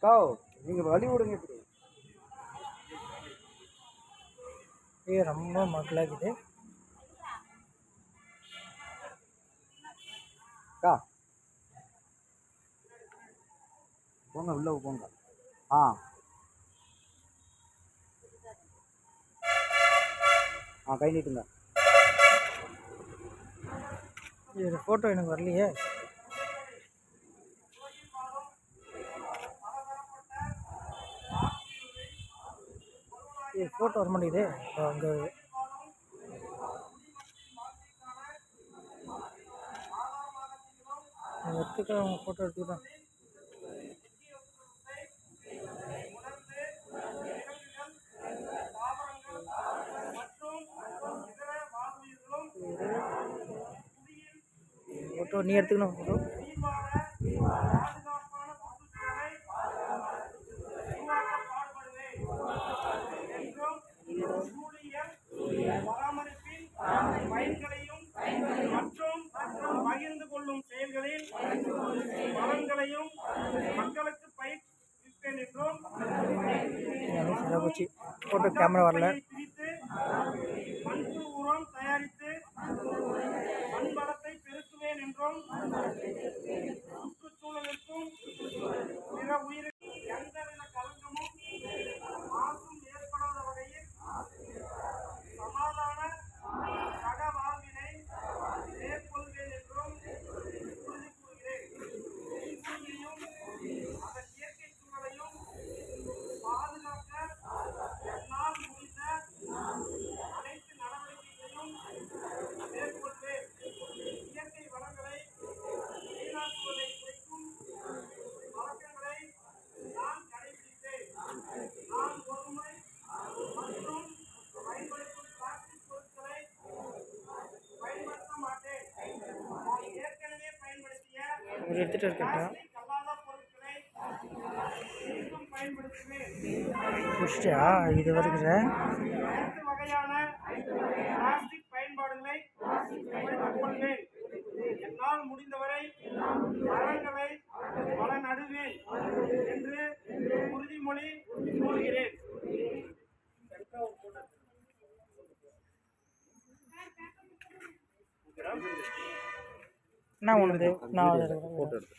காவ் நீங்கள் வழி விடுங்க இப்படி. ரொம்ப மக்களாக்குது. கா போங்க உள்ள போங்க. கை நீட்டுங்க. இது ஃபோட்டோ எனக்கு வரலையே. இது ஃபோட்டோ வர மாட்டேங்குது. அங்கே ஒத்துக்க அவங்க ஃபோட்டோ எடுத்துக்கிட்டான். ஃபோட்டோ நீ எடுத்துக்கணும். ஃபோட்டோ மற்றும் பகிர்ந்து கொள்ளும் செயல்களில் பலன்களையும் மக்களுக்கு பயிர்விப்பேன் என்றும் சரியா போச்சு. ஃபோட்டோ கேமரா வரல. பிரித்து மண்புழு உரம் தயாரித்து மண் வளத்தை பெருக்குவேன் என்றும் சுற்றுச்சூழலுக்கும் பிற உயிருக்கு எந்தவித களங்கமும் மாசும் ஏற்படாத வகையில் சமாதான சக வாழ்வினை மேற்கொள்வேன் என்றும் உறுதி கூறுகிறேன். பூமியையும் அதன் இயற்கை சூழலையும் பாதுகாக்க என்னால் முடிந்த அனைத்து நடவடிக்கைகளையும் மேற்கொள்வேன். இயற்கை வளங்களை வீணாக்குவதை குறைக்கும் வழக்கங்களை நான் கடைபிடிப்பேன். நான் ஒருமுறை மற்றும் பயன்படுத்தும் பிளாஸ்டிக் பொருட்களை பயன்படுத்த மாட்டேன். நான் ஏற்கனவே பயன்படுத்திய எடுத்துகிட்டு இருக்கட்டும். பிளாஸ்டிக் அல்லாத பொருட்களை மீண்டும் பயன்படுத்துவேன். முடிச்சிட்டியா? இது வருகிற அனைத்து வகையான பிளாஸ்டிக் பயன்பாடுகளை குறைத்துக் கொள்வேன். என்னால் முடிந்தவரை மரங்களை பல நடுவேன் என்று உறுதிமொழி கூறுகிறேன். நான் உனது நான் ஃபோட்டோ எடுத்து